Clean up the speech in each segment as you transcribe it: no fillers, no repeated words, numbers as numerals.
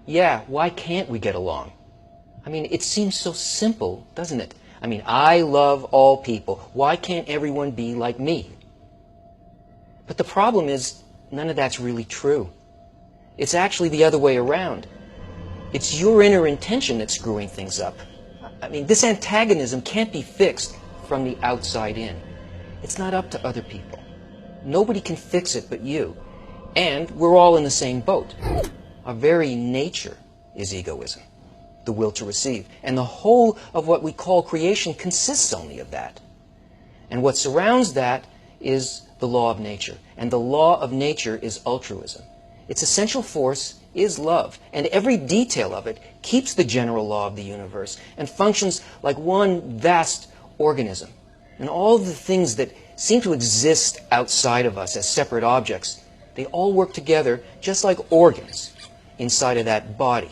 Yeah, why can't we get along? I mean, it seems so simple, doesn't it? I mean, I love all people. Why can't everyone be like me? But the problem is, none of that's really true. It's actually the other way around. It's your inner intention that's screwing things up. I mean, this antagonism can't be fixed from the outside in. It's not up to other people. Nobody can fix it but you. And we're all in the same boat. Our very nature is egoism, the will to receive. And the whole of what we call creation consists only of that. And what surrounds that is the law of nature. And the law of nature is altruism. Its essential force is love. And every detail of it keeps the general law of the universe and functions like one vast organism. And all the things that seem to exist outside of us as separate objects, they all work together just like organs inside of that body.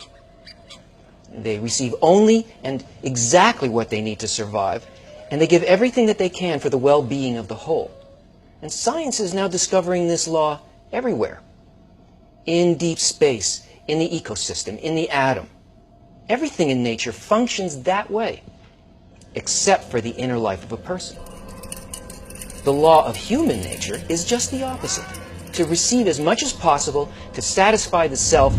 They receive only and exactly what they need to survive, and they give everything that they can for the well-being of the whole. And science is now discovering this law everywhere. In deep space, in the ecosystem, in the atom. Everything in nature functions that way, except for the inner life of a person. The law of human nature is just the opposite. To receive as much as possible, to satisfy the self,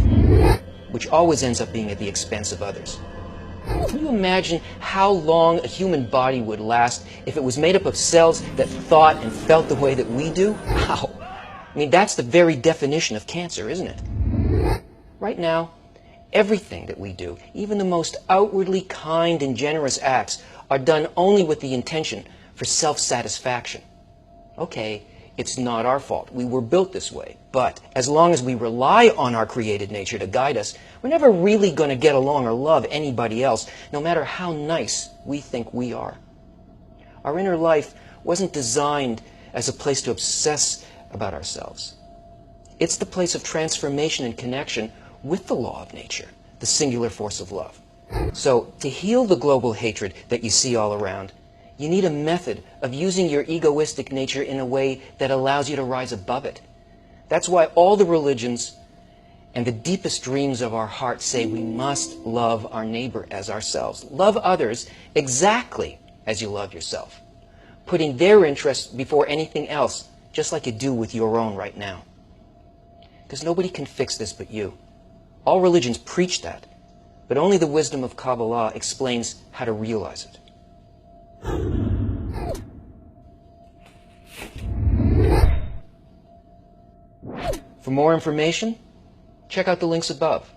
which always ends up being at the expense of others. Can you imagine how long a human body would last if it was made up of cells that thought and felt the way that we do? Wow! I mean, that's the very definition of cancer, isn't it? Right now, everything that we do, even the most outwardly kind and generous acts, are done only with the intention for self-satisfaction. Okay, it's not our fault. We were built this way. But as long as we rely on our created nature to guide us, we're never really going to get along or love anybody else, no matter how nice we think we are. Our inner life wasn't designed as a place to obsess about ourselves. It's the place of transformation and connection with the law of nature, the singular force of love. So, to heal the global hatred that you see all around, you need a method of using your egoistic nature in a way that allows you to rise above it. That's why all the religions and the deepest dreams of our hearts say we must love our neighbor as ourselves. Love others exactly as you love yourself, putting their interests before anything else, just like you do with your own right now. Because nobody can fix this but you. All religions preach that, but only the wisdom of Kabbalah explains how to realize it. For more information, check out the links above.